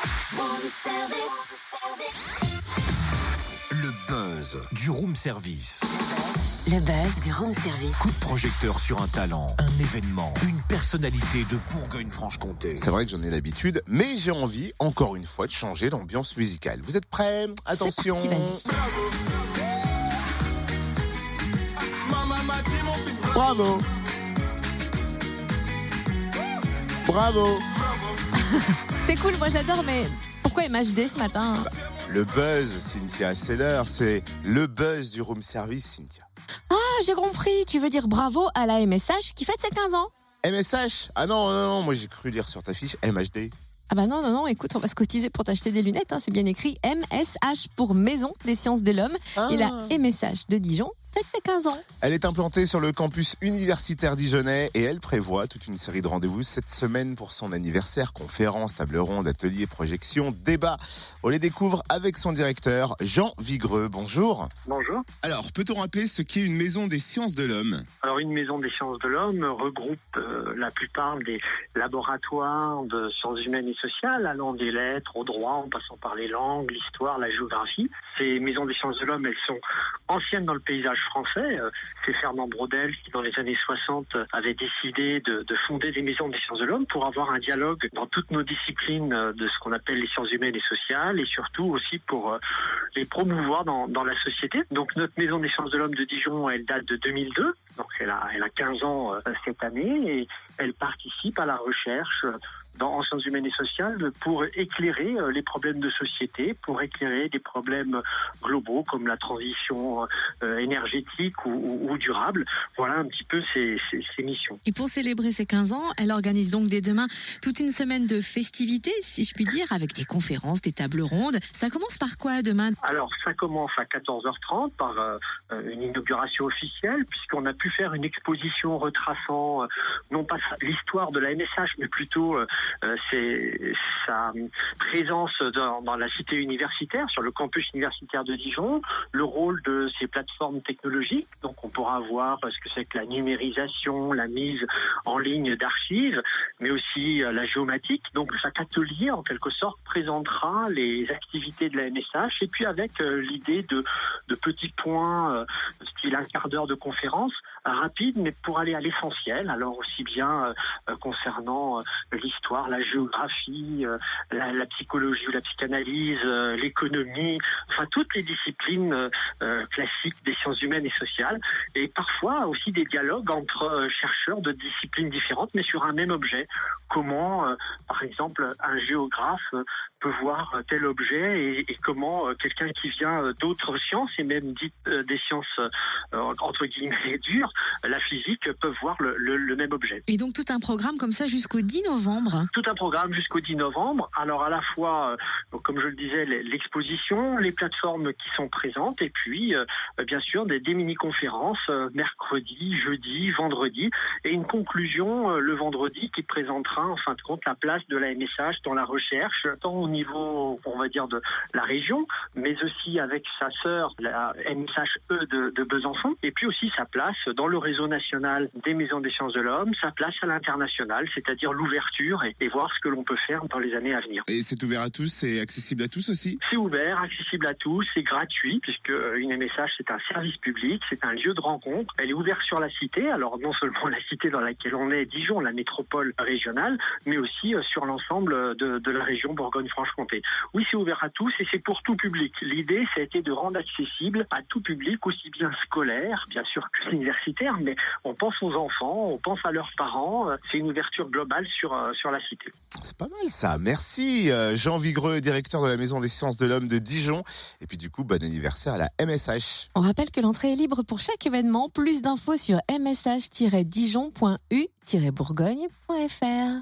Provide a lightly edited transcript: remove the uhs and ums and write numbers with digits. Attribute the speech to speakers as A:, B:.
A: Room service.
B: Le buzz du room service.
C: Le buzz du room service.
B: Coup de projecteur sur un talent, un événement, une personnalité de Bourgogne-Franche-Comté.
D: C'est vrai que j'en ai l'habitude, mais j'ai envie, encore une fois, de changer l'ambiance musicale. Vous êtes prêts ? Attention.
C: C'est parti, vas-y.
D: Bravo. Bravo.
E: C'est cool, moi j'adore, mais pourquoi MHD ce matin ?
D: Le buzz, Cynthia, c'est l'heure, c'est le buzz du room service, Cynthia.
E: Ah, j'ai compris, tu veux dire bravo à la MSH qui fête ses 15 ans.
D: MSH ? Ah non, moi j'ai cru lire sur ta fiche MHD.
E: Ah bah non, écoute, on va se cotiser pour t'acheter des lunettes, hein, c'est bien écrit MSH pour Maison des Sciences de l'Homme.
D: Ah.
E: Et la MSH de Dijon fête ses 15 ans.
D: Elle est implantée sur le campus universitaire dijonnais et elle prévoit toute une série de rendez-vous cette semaine pour son anniversaire, conférences, tables rondes, ateliers, projections, débats. On les découvre avec son directeur, Jean Vigreux. Bonjour.
F: Bonjour.
D: Alors, peut-on rappeler ce qu'est une maison des sciences de l'homme ?
F: Alors, une maison des sciences de l'homme regroupe la plupart des laboratoires de sciences humaines et sociales, allant des lettres au droit, en passant par les langues, l'histoire, la géographie. Ces maisons des sciences de l'homme, elles sont anciennes dans le paysage français. C'est Fernand Braudel qui, dans les années 60, avait décidé de fonder des maisons des sciences de l'homme pour avoir un dialogue dans toutes nos disciplines de ce qu'on appelle les sciences humaines et sociales, et surtout aussi pour les promouvoir dans la société. Donc notre maison des sciences de l'homme de Dijon, elle date de 2002, donc elle a 15 ans cette année, et elle participe à la recherche en sciences humaines et sociales pour éclairer les problèmes de société, pour éclairer des problèmes globaux comme la transition énergétique ou durable. Voilà un petit peu ses missions.
G: Et pour célébrer ses 15 ans, elle organise donc dès demain toute une semaine de festivités, si je puis dire, avec des conférences, des tables rondes. Ça commence par quoi demain ?
F: Alors, ça commence à 14h30 par une inauguration officielle, puisqu'on a pu faire une exposition retraçant non pas l'histoire de la MSH, mais plutôt c'est sa présence dans la cité universitaire, sur le campus universitaire de Dijon, le rôle de ces plateformes technologiques. Donc on pourra voir ce que c'est que la numérisation, la mise en ligne d'archives, mais aussi la géomatique. Donc chaque atelier, en quelque sorte, présentera les activités de la MSH, et puis avec l'idée de petits points, style un quart d'heure de conférence, rapide, mais pour aller à l'essentiel. Alors aussi bien concernant l'histoire, la géographie, la psychologie ou la psychanalyse, l'économie, enfin toutes les disciplines classiques des sciences humaines et sociales, et parfois aussi des dialogues entre chercheurs de disciplines différentes, mais sur un même objet. Comment, par exemple, un géographe peut voir tel objet et comment quelqu'un qui vient d'autres sciences, et même dites des sciences entre guillemets dures, la physique, peuvent voir le même objet.
G: Et donc tout un programme comme ça jusqu'au 10 novembre.
F: Tout un programme jusqu'au 10 novembre. Alors à la fois, comme je le disais, l'exposition, les plateformes qui sont présentes, et puis bien sûr des mini-conférences mercredi, jeudi, vendredi, et une conclusion le vendredi qui présentera en fin de compte la place de la MSH dans la recherche, tant au niveau, on va dire, de la région, mais aussi avec sa sœur, la MSHE de Besançon, et puis aussi sa place dans le réseau national des maisons des sciences de l'homme, sa place à l'international, c'est-à-dire l'ouverture et voir ce que l'on peut faire dans les années à venir.
D: Et c'est ouvert à tous, c'est accessible à tous aussi ?
F: C'est ouvert, accessible à tous, c'est gratuit, puisque une MSH, c'est un service public, c'est un lieu de rencontre. Elle est ouverte sur la cité, alors non seulement la cité dans laquelle on est, Dijon, la métropole régionale, mais aussi sur l'ensemble de la région Bourgogne-Franche-Comté. Oui, c'est ouvert à tous et c'est pour tout public. L'idée, ça a été de rendre accessible à tout public, aussi bien scolaire, bien sûr que universitaire, mais on pense aux enfants, on pense à leurs parents. C'est une ouverture globale sur la cité.
D: C'est pas mal ça, merci Jean Vigreux, directeur de la Maison des Sciences de l'Homme de Dijon. Et puis du coup, bon anniversaire à la MSH.
E: On rappelle que l'entrée est libre pour chaque événement. Plus d'infos sur msh-dijon.u-bourgogne.fr.